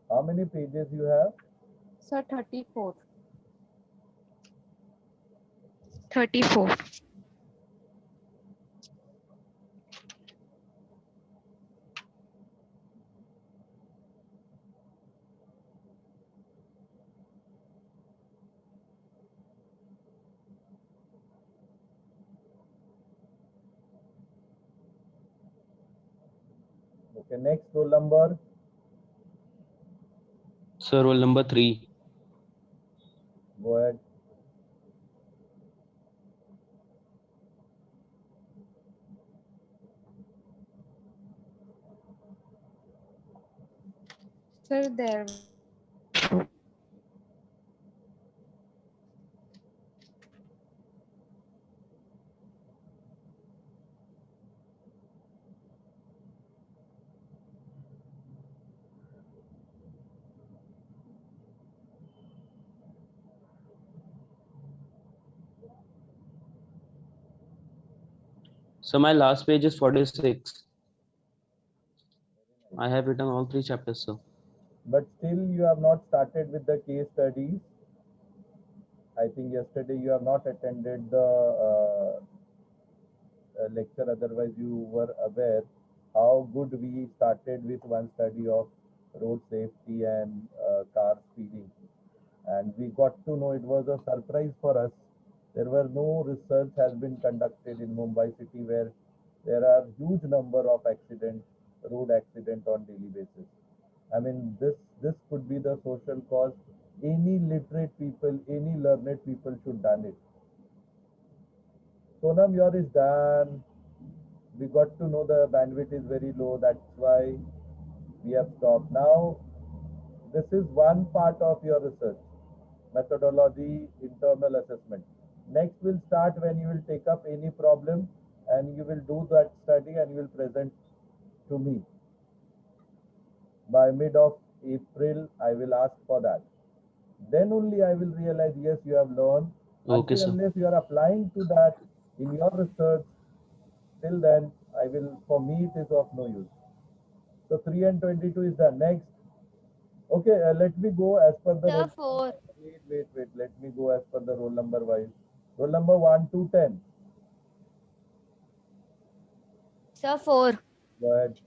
How many pages you have? Sir, 34. 34. Okay, next roll number. Sir, roll number 3. Go ahead. Sir, there. So my last page is 46. I have written all 3 chapters, sir. But still you have not started with the case studies. I think yesterday you have not attended the lecture, otherwise you were aware how good we started with one study of road safety and car speeding. And we got to know, it was a surprise for us. There were no research has been conducted in Mumbai city where there are huge number of accidents, road accident on daily basis. I mean, this could be the social cause. Any literate people, any learned people should done it. Sonam, your is done. We got to know the bandwidth is very low. That's why we have stopped. Now, this is one part of your research methodology, internal assessment. Next will start when you will take up any problem and you will do that study and you will present to me. By mid of April, I will ask for that. Then only I will realize, yes, you have learned. Okay, Until sir. unless you are applying to that in your research, till then, I will, for me, it is of no use. So 3 and 22 is the next. Okay, let me go as per the roll. Sir, 4. Wait. Let me go as per the roll number wise. Roll number 1 to 10. Sir, 4. Go ahead.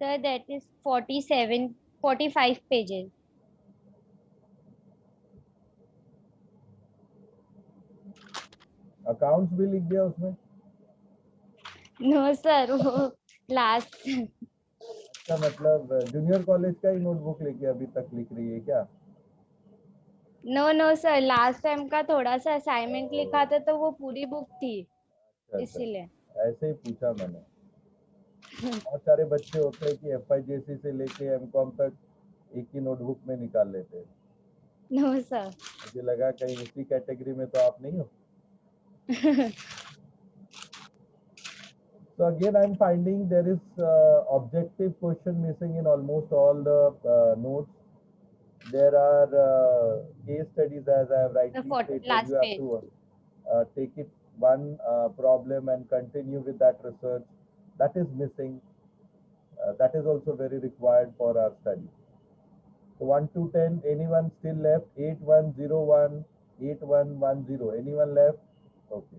Sir, that is 47, 45 pages. Accounts भी लिख दिया उसमें? No, sir. वो last. अच्छा, मतलब junior college का ही notebook लेके अभी तक लिख रही है क्या? No, sir. लास्ट टाइम का थोड़ा सा असाइनमेंट लिखा था तो वो पूरी बुक थी अच्छा, इसीलिए. ऐसे ही पूछा मैंने. बहुत सारे बच्चे होते हैं कि FIJC से लेके MCOM तक एक ही नोटबुक में निकाल लेते हैं. No, sir. मुझे लगा कहीं उसी कैटेगरी में तो आप नहीं हो. So again, I'm finding there is objective question missing in almost all the notes. There are case studies, as I have rightly stated. Last You have page. to take it one problem and continue with that research. That is missing. That is also very required for our study. So 1 to 10, anyone still left? 8101, 8110. Anyone left? Okay.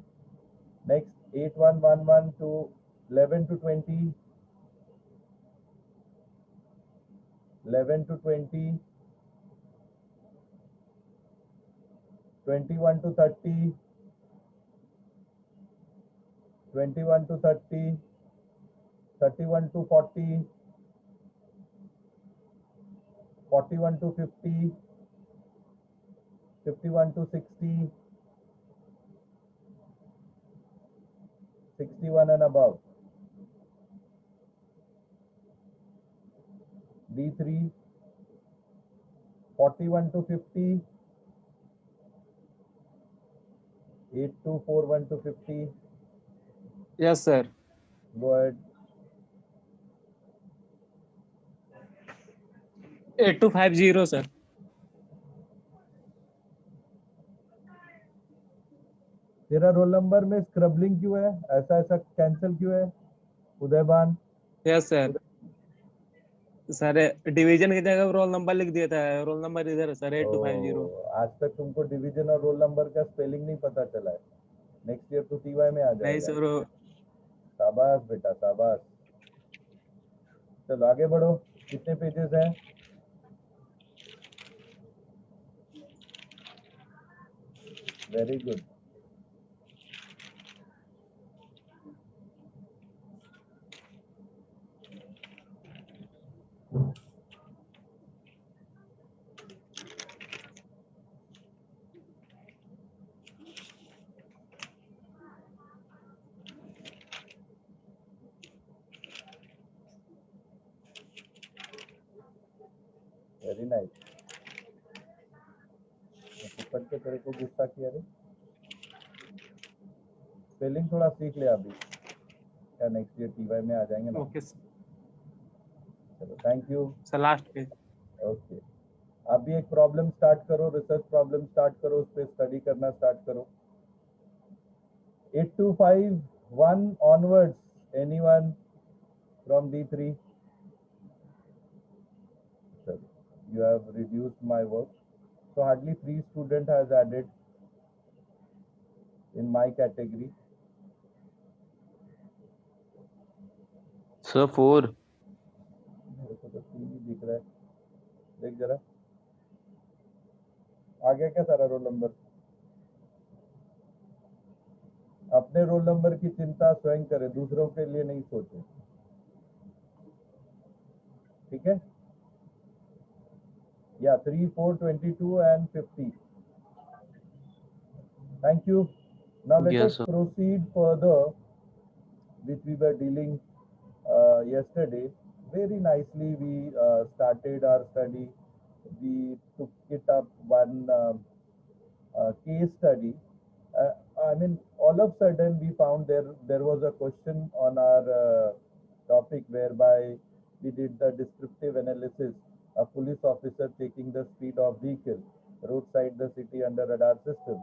Next, 8111 to 11 to 20, 11 to 20, 21 to 30, 21 to 30, 31 to 40, 41 to 50, 51 to 60, 61 and above. D3, 41 to 50, 8241 to 50. Yes, sir. Go ahead. 8250, sir. तेरा roll number में स्क्रबलिंग क्यों है? ऐसा ऐसा cancel क्यों है? Udaybhan, yes sir. Sir division की जगह रोल नंबर लिख दिया था, रोल नंबर इधर है सर 8250। आज तक तुमको डिवीजन और रोल नंबर का स्पेलिंग नहीं पता चला है। नेक्स्ट ईयर तो टीवाई में आ नहीं जाएगा। सर शाबाश बेटा शाबाश। चलो आगे बढ़ो। कितने पेजेस हैं? Very good. Very nice. पकड़ के तेरे को गुस्सा किया रे। स्पेलिंग थोड़ा सीख ले अभी, क्या नेक्स्ट ईयर टीवाई में आ जाएंगे ना। Okay sir. चलो thank you. Sir last page. Okay, अभी एक प्रॉब्लम स्टार्ट करो, रिसर्च प्रॉब्लम स्टार्ट करो, उस पर स्टडी करना स्टार्ट करो। 8251 onwards, anyone from D3? Sir, you have reduced my work, so hardly 3 student has added in my category. Sir, 4. मेरे को तो 3 ही दिख रहा है, देख जरा आ गया क्या सारा रोल नंबर? अपने रोल नंबर की चिंता स्वयं करें, दूसरों के लिए नहीं सोचें, ठीक है? या 3, 4, 22 and 50. Thank you. Now let Yes, us sir. proceed further, which we were dealing yesterday. Very nicely we started our study. We took it up one case study. I mean, all of a sudden we found there was a question on our topic whereby we did the descriptive analysis. A police officer checking the speed of vehicle roadside the city under radar system.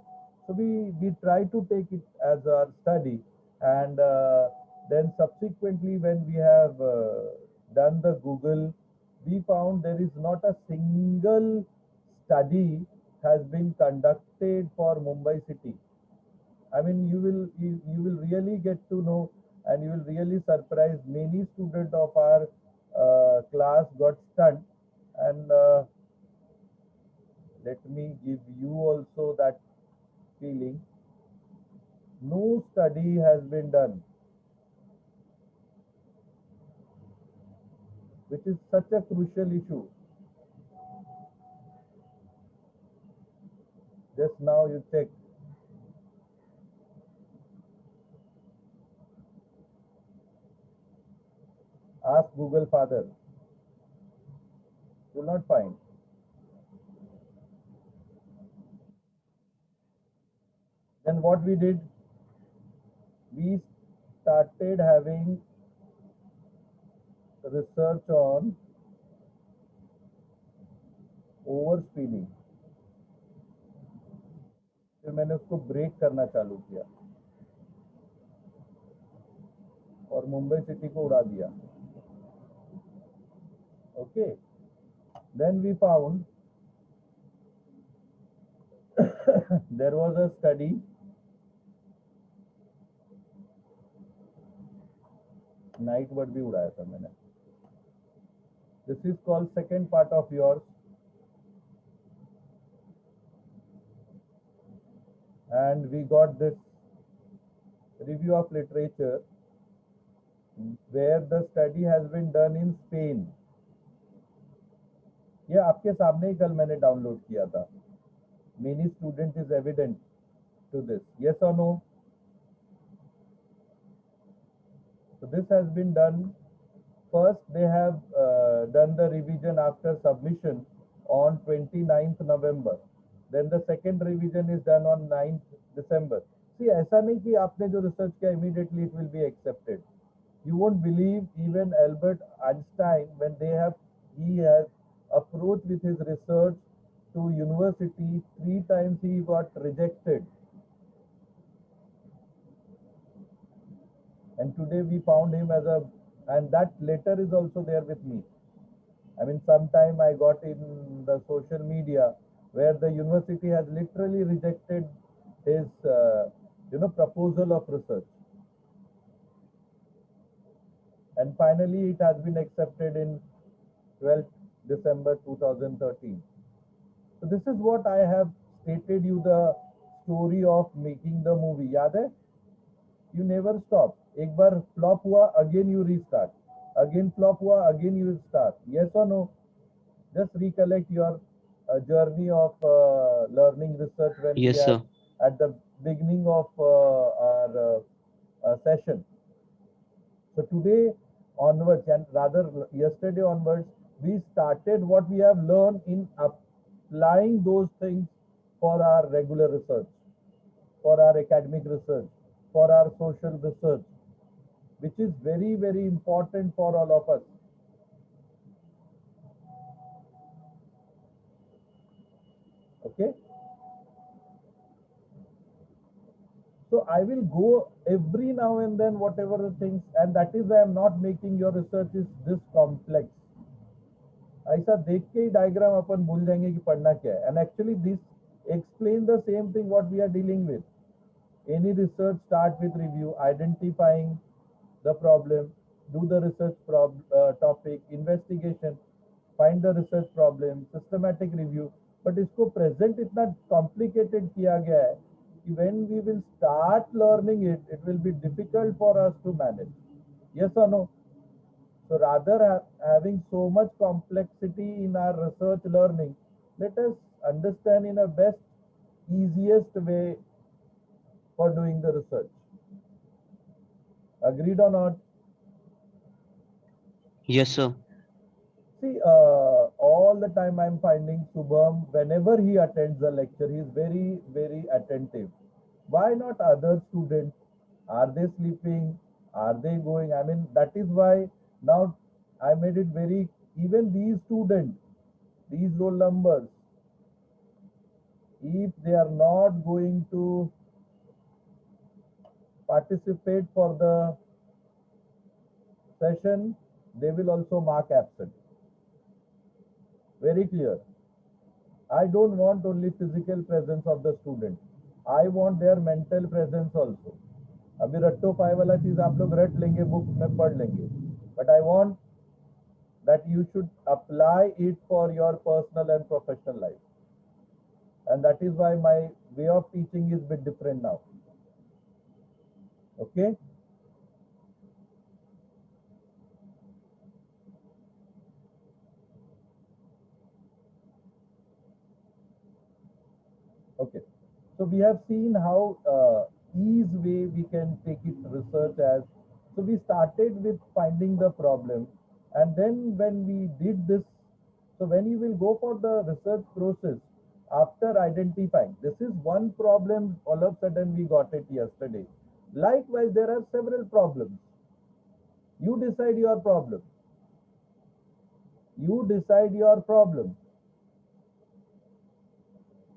So we try to take it as our study, and then subsequently when we have done the Google, we found there is not a single study has been conducted for Mumbai city. I mean, you will really get to know, and you will really surprise. Many students of our class got stunned, and let me give you also that feeling. No study has been done, which is such a crucial issue. Just now you check. Ask Google Father. You will not find. Then what we did? We started having research on overspeeding. फिर मैंने उसको break करना चालू किया और Mumbai city को उड़ा दिया. Okay. Then we found there was a study night bird भी उड़ाया था मैंने. This is called second part of yours, and we got this review of literature where the study has been done in Spain. ये आपके सामने ही कल मैंने download किया था. Many student is evident to this. Yes or no? So this has been done. First, they have done the revision after submission on 29th November. Then the second revision is done on 9th December. See, ऐसा नहीं कि आपने जो research किया immediately it will be accepted. You won't believe even Albert Einstein when he has approached with his research to university 3 times he got rejected. And today we found him as a, and that letter is also there with me. I mean, sometime I got in the social media where the university has literally rejected his, proposal of research. And finally, it has been accepted in 12th December 2013. So this is what I have stated you the story of making the movie. याद है? You never stop. एक बार flop हुआ, again you restart. Again flop हुआ, again you start. Yes or no? Just recollect your journey of learning research when we Yes, had sir. at the beginning of our session. So today onwards, and rather yesterday onwards, we started what we have learned in applying those things for our regular research, for our academic research, for our social research, which is very, very important for all of us. Okay? So I will go every now and then whatever the things, and that is why I'm not making your research is this complex. ऐसा देख के ही diagram अपन भूल जाएंगे कि पढ़ना क्या है. And actually this explain the same thing what we are dealing with. Any research start with review, identifying the problem, do the research topic, investigation, find the research problem, systematic review. But इसको present इतना complicated किया गया है कि when we will start learning it, it will be difficult for us to manage. Yes or no? So rather having so much complexity in our research learning, let us understand in a best, easiest way for doing the research. Agreed or not? Yes, sir. See, all the time I'm finding Subham, whenever he attends a lecture, he is very, very attentive. Why not other students? Are they sleeping? Are they going? I mean, that is why now I made it very, even these students, these roll numbers, if they are not going to participate for the session, they will also mark absent. Very clear. I don't want only physical presence of the student. I want their mental presence also. अभी रट्टो पाए वाला चीज आप लोग रट लेंगे, book में पढ़ लेंगे, but I want that you should apply it for your personal and professional life. And that is why my way of teaching is a bit different now. Okay? Okay. So we have seen how ease way we can take it research as. So we started with finding the problem, and then when we did this, so when you will go for the research process, after identifying, this is one problem, all of a sudden we got it yesterday. Likewise, there are several problems. You decide your problem. You decide your problem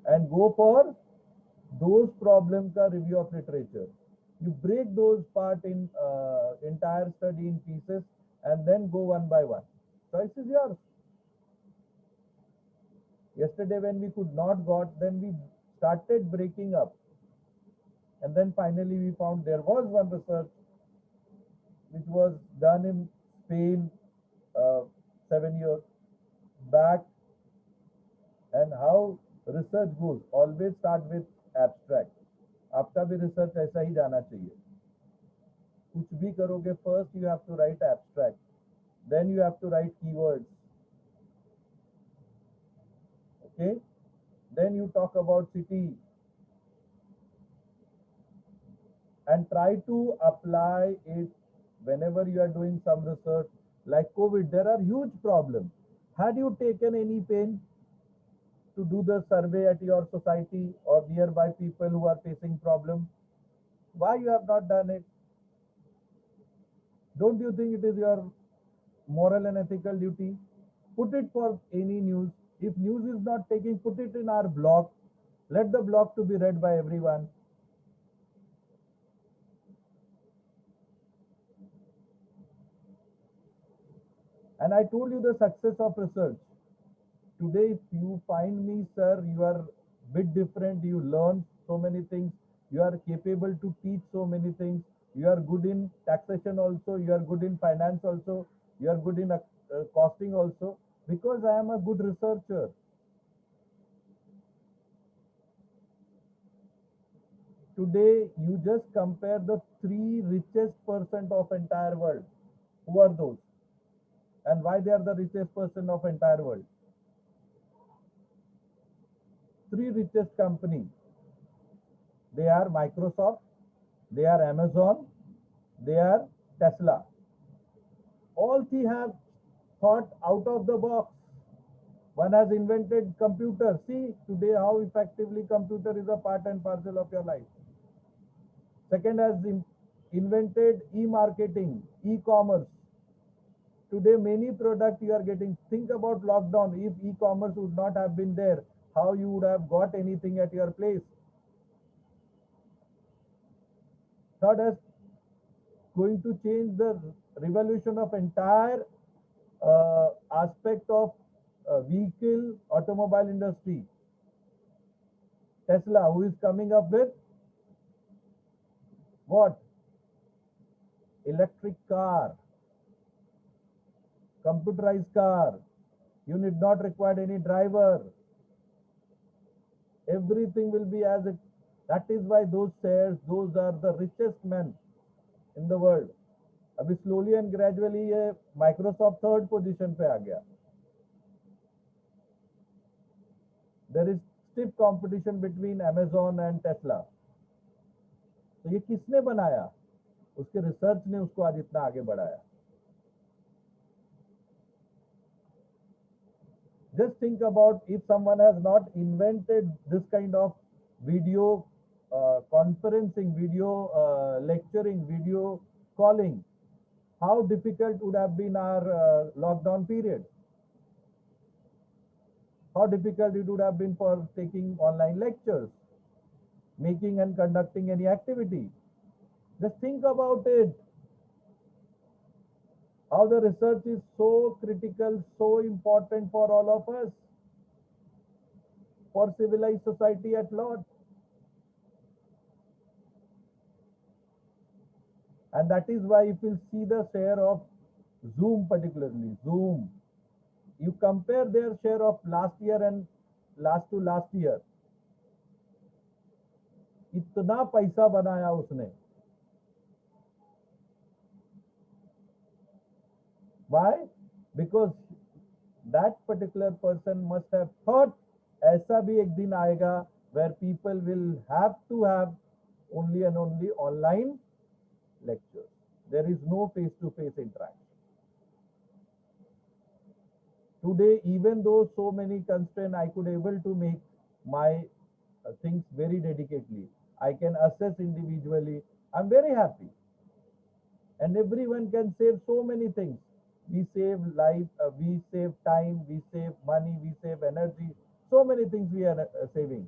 and go for those problems ka review of literature. You break those part in entire study in pieces and then go one by one. Choice is yours. Yesterday when we could not got, then we started breaking up. And then finally we found there was one research which was done in Spain 7 years back, and how research goes. Always start with abstract. आपका भी research ऐसा ही जाना चाहिए. कुछ भी करोगे, first you have to write abstract, then you have to write keywords. Okay, then you talk about city and try to apply it whenever you are doing some research. Like COVID, there are huge problems. Had you taken any pain to do the survey at your society or nearby people who are facing problems? Why you have not done it? Don't you think it is your moral and ethical duty? Put it for any news. If news is not taking, put it in our blog. Let the blog to be read by everyone. And I told you the success of research. Today, if you find me, sir, you are bit different. You learn so many things. You are capable to teach so many things. You are good in taxation also. You are good in finance also. You are good in costing also. Because I am a good researcher. Today, you just compare the 3 richest % of entire world. Who are those? And why they are the richest person of entire world? 3 richest company. They are Microsoft, they are Amazon, they are Tesla. All three have thought out of the box. One has invented computer. See today how effectively computer is a part and parcel of your life. Second has invented e-marketing, e-commerce. Today many products you are getting. Think about lockdown. If e-commerce would not have been there, how you would have got anything at your place. Third is going to change the revolution of entire aspect of vehicle automobile industry. Tesla, who is coming up with what? Electric car, computerized car. You need not require any driver. Everything will be as it. That is why those shares, those are the richest men in the world. अभी slowly and gradually ये Microsoft third position पे आ गया. There is stiff competition between Amazon and Tesla. तो ये किसने बनाया? उसके research ने उसको आज इतना आगे बढ़ाया. Just think about if someone has not invented this kind of video conferencing, video lecturing, video calling, how difficult would have been our lockdown period? How difficult it would have been for taking online lectures, making and conducting any activity. Just think about it. How the research is so critical, so important for all of us, for civilized society at large. And that is why if you see the share of Zoom, particularly Zoom, you compare their share of last year and last to last year, इतना पैसा बनाया उसने. Why? Because that particular person must have thought ऐसा भी एक दिन आएगा where people will have to have only and only online lectures. There is no face-to-face interaction. Today, even though so many constraints, I could able to make my things very dedicatedly. I can assess individually. I'm very happy. And everyone can save so many things. We save life, we save time, we save money, we save energy. So many things we are saving.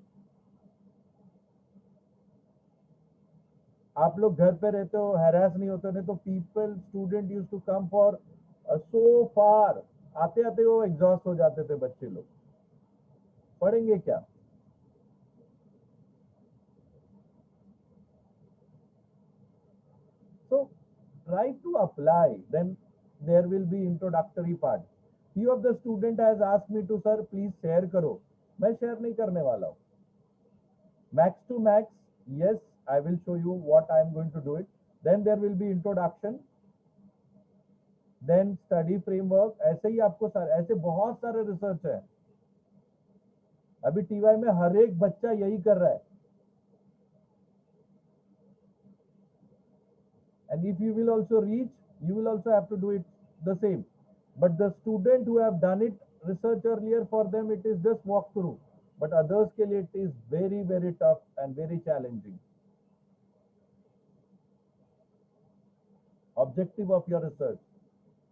आप लोग घर पे रहते हो, harass नहीं होते, नहीं तो people, student used to come for so far. आते आते वो exhaust हो जाते थे बच्चे लोग. पढ़ेंगे क्या? So try to apply. Then there will be introductory part. Few of the student has asked me to, sir, please share करो. मैं share नहीं करने वाला हूँ. Max to max, yes, I will show you what I am going to do it. Then there will be introduction. Then study framework. ऐसे ही आपको ऐसे बहुत सारे रिसर्च है. अभी TY में हर एक बच्चा यही कर रहा है. And if you will also reach, you will also have to do it the same. But the student who have done it research earlier, for them it is just walk through. But others के लिए it is very, very tough and very challenging. Objective of your research.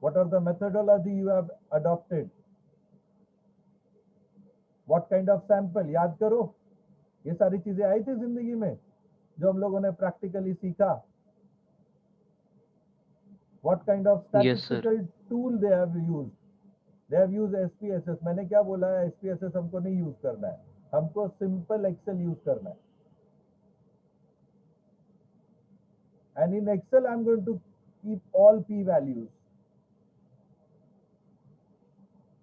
What are the methodology you have adopted? What kind of sample? याद करो, ये सारी चीजें आई थी जिंदगी में जो हम लोगों ने practically सीखा. What kind of Yes, sir. statistical tool they have used. They have used SPSS. मैंने क्या बोला है, SPSS हमको नहीं यूज करना है, हमको सिंपल एक्सेल यूज करना है. And in Excel, I'm going to keep all p values.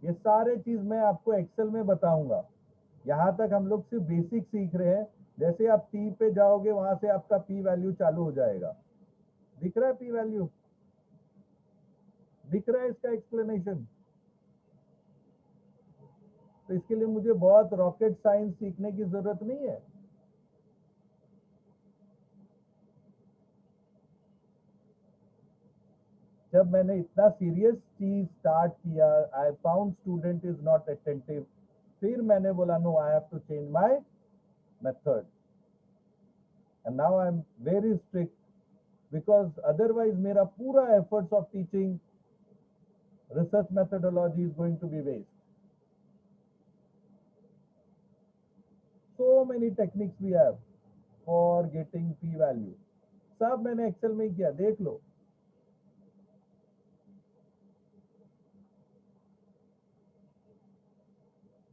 ये सारे चीज मैं आपको एक्सेल में बताऊंगा. यहाँ तक हम लोग सिर्फ बेसिक सीख रहे हैं. जैसे आप T पे जाओगे वहां से आपका p वैल्यू चालू हो जाएगा. दिख रहा है p वैल्यू? दिख रहा है इसका एक्सप्लेनेशन? तो इसके लिए मुझे बहुत रॉकेट साइंस सीखने की जरूरत नहीं है. जब मैंने इतना सीरियस चीज स्टार्ट किया, I found student is not attentive, फिर मैंने बोला no, I have to change my method. And now I am very strict, because otherwise मेरा पूरा efforts of teaching research methodology is going to be waste. So many techniques we have for getting p value. सब मैंने Excel में ही किया, देख लो.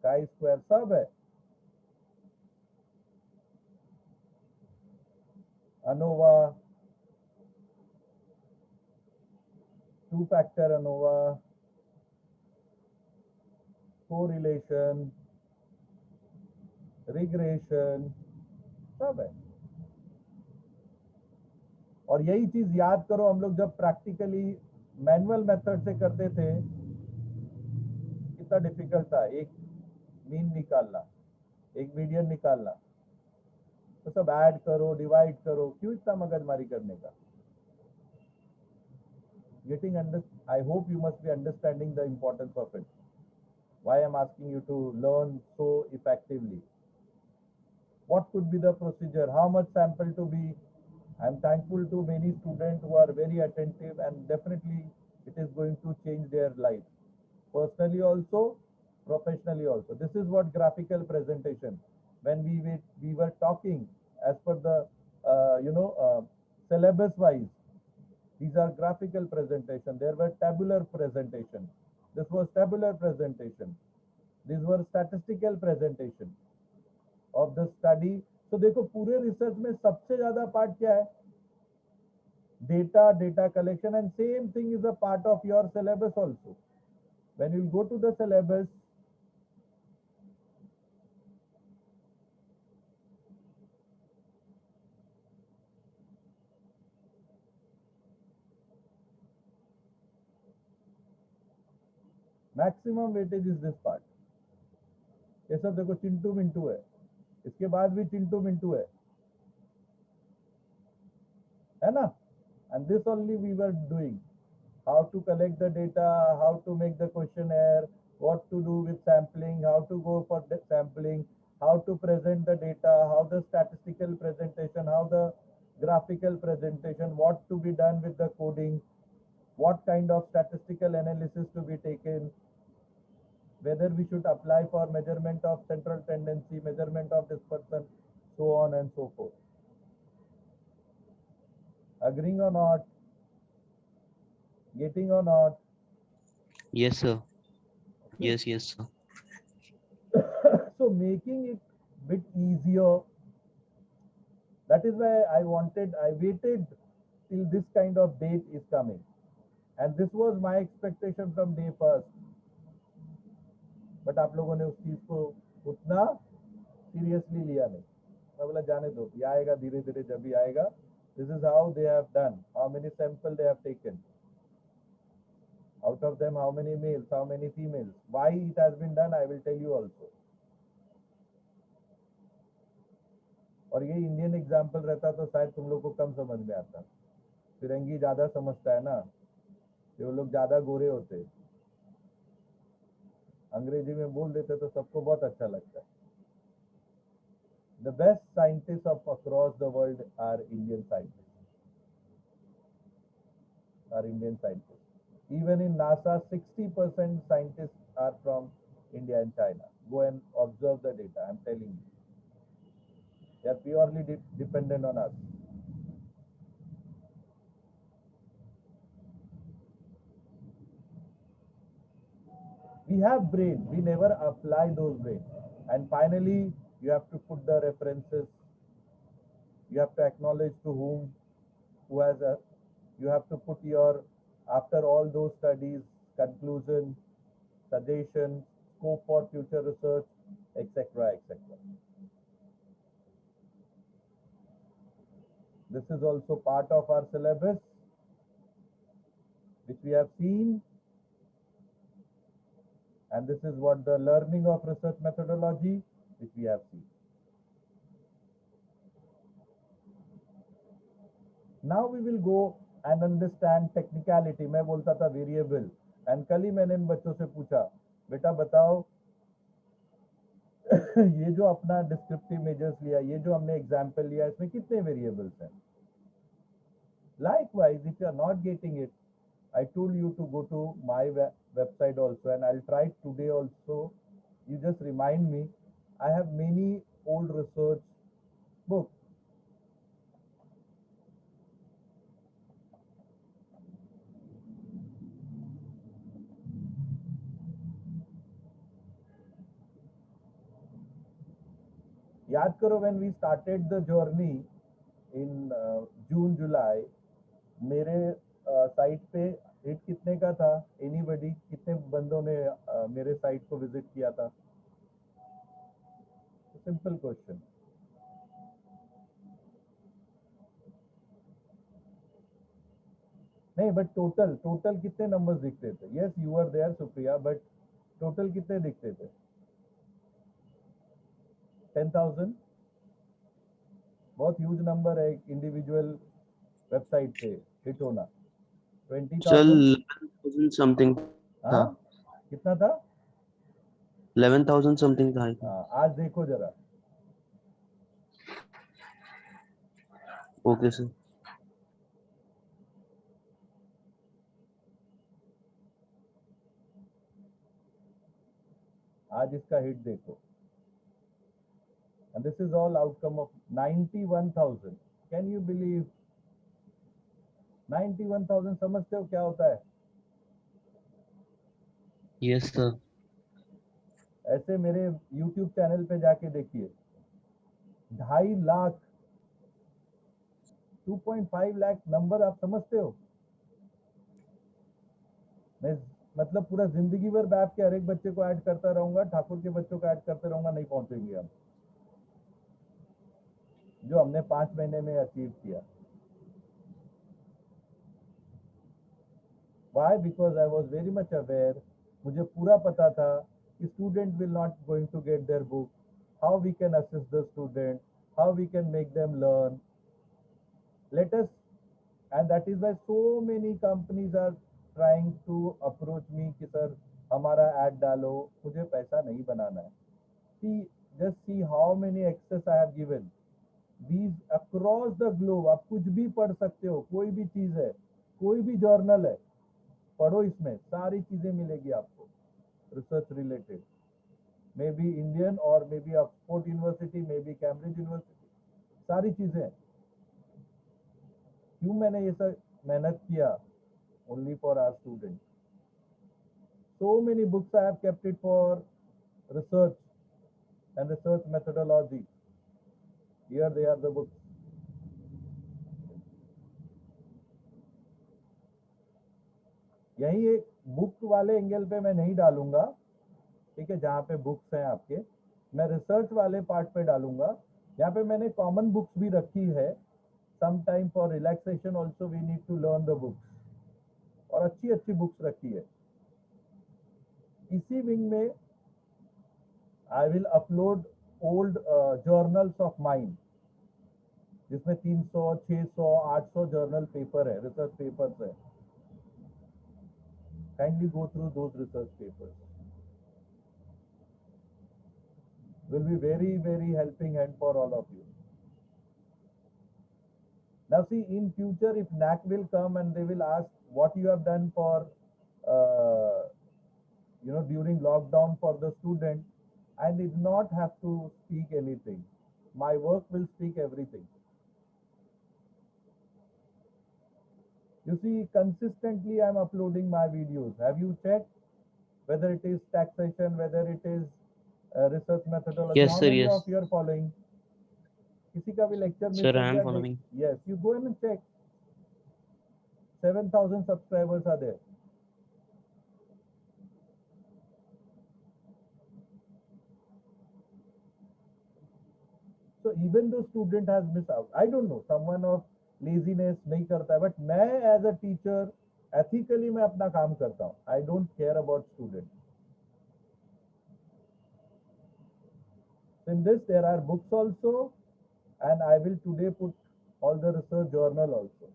chi square सब है. ANOVA, 2-factor ANOVA, correlation, regression, सब है. और यही चीज याद करो, हम लोग जब प्रैक्टिकली मैनुअल मेथड से करते थे कितना डिफिकल्ट था. एक मीन निकालना, एक मीडियन निकालना, तो सब ऐड करो, डिवाइड करो, क्यों इतना मगजमारी करने का. Getting under, I hope you must be understanding the importance of it. Why I am asking you to learn so effectively. What could be the procedure? How much sample to be? I am thankful to many students who are very attentive, and definitely it is going to change their life. Personally also, professionally also. This is what graphical presentation. When we were talking as per the syllabus wise, these are graphical presentation. There were tabular presentation. This was tabular presentation. These were statistical presentation of the study. तो देखो पूरे research में सबसे ज्यादा part क्या है? Data collection, and same thing is a part of your syllabus also. When you go to the syllabus, maximum weightage is this part. ये सब देखो चिंटू मिंटू है, इसके बाद भी चिंटू मिंटू है ना. And this only we were doing. How to collect the data, how to make the questionnaire, what to do with sampling, how to go for the sampling, how to present the data, how the statistical presentation, how the graphical presentation, what to be done with the coding, what kind of statistical analysis to be taken, whether we should apply for measurement of central tendency, measurement of dispersion, so on and so forth. Agreeing or not? Getting or not? Yes, sir. Yes, sir. So making it bit easier. That is why I waited till this kind of date is coming. And this was my expectation from day first. But आप लोगों ने उस चीज को उतना seriously लिया नहीं. मैं बोला जाने दो, ये आएगा धीरे धीरे, जब भी आएगा. This is how they have done, how many sample they have taken, out of them how many males, how many females, why it has been done, I will tell you also. और ये Indian example रहता तो शायद तुम लोग को कम समझ में आता. फिरंगी ज्यादा समझता है ना, ये वो लोग ज्यादा गोरे होते हैं, अंग्रेजी में बोल देते तो सबको बहुत अच्छा लगता है. The best scientists of across the world are Indian scientists. Even in NASA, 60% scientists are from India and China. Go and observe the data. I'm telling you, they are purely dependent on us. We have brain, we never apply those brain. And finally, you have to put the references, you have to acknowledge to who has a, you have to put your, after all those studies, conclusion, suggestion, scope for future research, etc., etc. This is also part of our syllabus, which we have seen, and this is what the learning of research methodology, which we have seen. Now we will go and understand technicality. मैं बोलता था variable, and कल ही मैंने इन बच्चों से पूछा, बेटा बताओ ये जो अपना descriptive measures लिया, ये जो हमने example लिया, इसमें कितने variables हैं? Likewise, if you are not getting it, I told you to go to my website also, and I'll try today also. You just remind me. I have many old research books. याद करो, when we started the journey in June, July, मेरे site पे hit कितने का था? Anybody, कितने बंदों ने मेरे साइट को विजिट किया था? Simple question. नहीं, बट टोटल कितने नंबर्स दिखते थे? Yes, you are there Supriya, but total कितने दिखते थे? 10,000. बहुत ह्यूज नंबर है इंडिविजुअल वेबसाइट पे हिट होना. 20,000. 11,000 something था. हाँ, कितना था? 11,000 something था. हाँ, आज देखो जरा. Okay sir. आज इसका हिट देखो. And this is all outcome of 91,000. Can you believe? 91,000. समझते हो क्या होता है? Yes sir. ऐसे मेरे YouTube चैनल पे जाके देखिए, 2.5 लाख, 2.5 लाख नंबर. आप समझते हो? मैं मतलब पूरा जिंदगी भर बैठ के हर एक बच्चे को ऐड करता रहूंगा, ठाकुर के बच्चों को ऐड करते रहूंगा, नहीं पहुंचेंगे हम जो हमने 5 महीने में अचीव किया. Why? Because I was very much aware. मुझे पूरा पता था कि student will not going to get their book. How we can assist the student? How we can make them learn? Let us, and that is why so many companies are trying to approach me कि sir हमारा ad डालो, मुझे पैसा नहीं बनाना है. See, just see how many access I have given. These across the globe, आप कुछ भी पढ़ सकते हो, कोई भी चीज है, कोई भी जर्नल है, पढ़ो, इसमें सारी चीजें मिलेगी आपको research related. May be Indian और may be Oxford university, may be Cambridge university, सारी चीजें. क्यों मैंने ये सब मेहनत किया? Only for our student. So many books I have kept it for research and research methodology. Here they are the books. यही एक बुक वाले एंगल पे मैं नहीं डालूंगा, ठीक है, जहाँ पे बुक्स हैं आपके. मैं रिसर्च वाले पार्ट पे डालूंगा. यहाँ पे मैंने कॉमन बुक्स भी रखी है. Some time for relaxation also we need to learn the books, और अच्छी अच्छी बुक्स रखी है. इसी विंग में I will upload old journals of mind, जिसमें 300, 600, 800 जर्नल पेपर है, रिसर्च पेपर्स है. Kindly go through those research papers. Will be very, very helping hand for all of you. Now see, in future, if NAC will come and they will ask what you have done for, during lockdown for the student, I did not have to speak anything. My work will speak everything. You see, consistently I am uploading my videos. Have you checked? whether it is taxation, whether it is research methodology. Yes, How sir, many yes. of you are following? किसी का भी lecture miss Sir, हो I am गया? following. Yes, you go in and check. 7,000 subscribers are there. So even though student has missed out, I don't know, someone of laziness नहीं करता है, but मैं as a teacher ethically मैं अपना काम करता हूँ. I don't care about student. In this there are books also, and I will today put all the research journal also,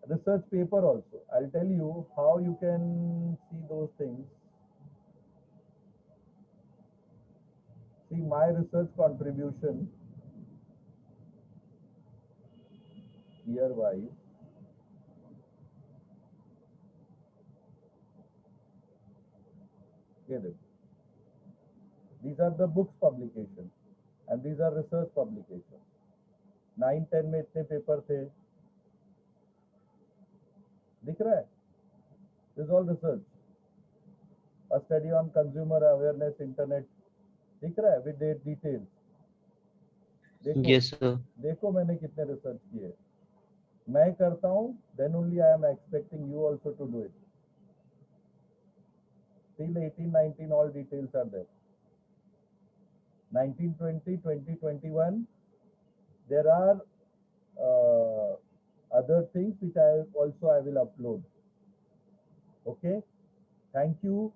research paper also. I'll tell you how you can see those things. See my research contribution year wise. Here it is. These are the books publication and these are research publication. 9-10 में इतने paper थे, दिख रहा है? This is all research. A study on consumer awareness internet, दिख रहा है with the details. देखो, Yes, sir. देखो मैंने कितने रिसर्च किए. मैं करता हूँ, then only I am expecting you also to do it. Till 18-19 all details are there. 19-20, 20-21, there are other things which I will upload. Okay, thank you.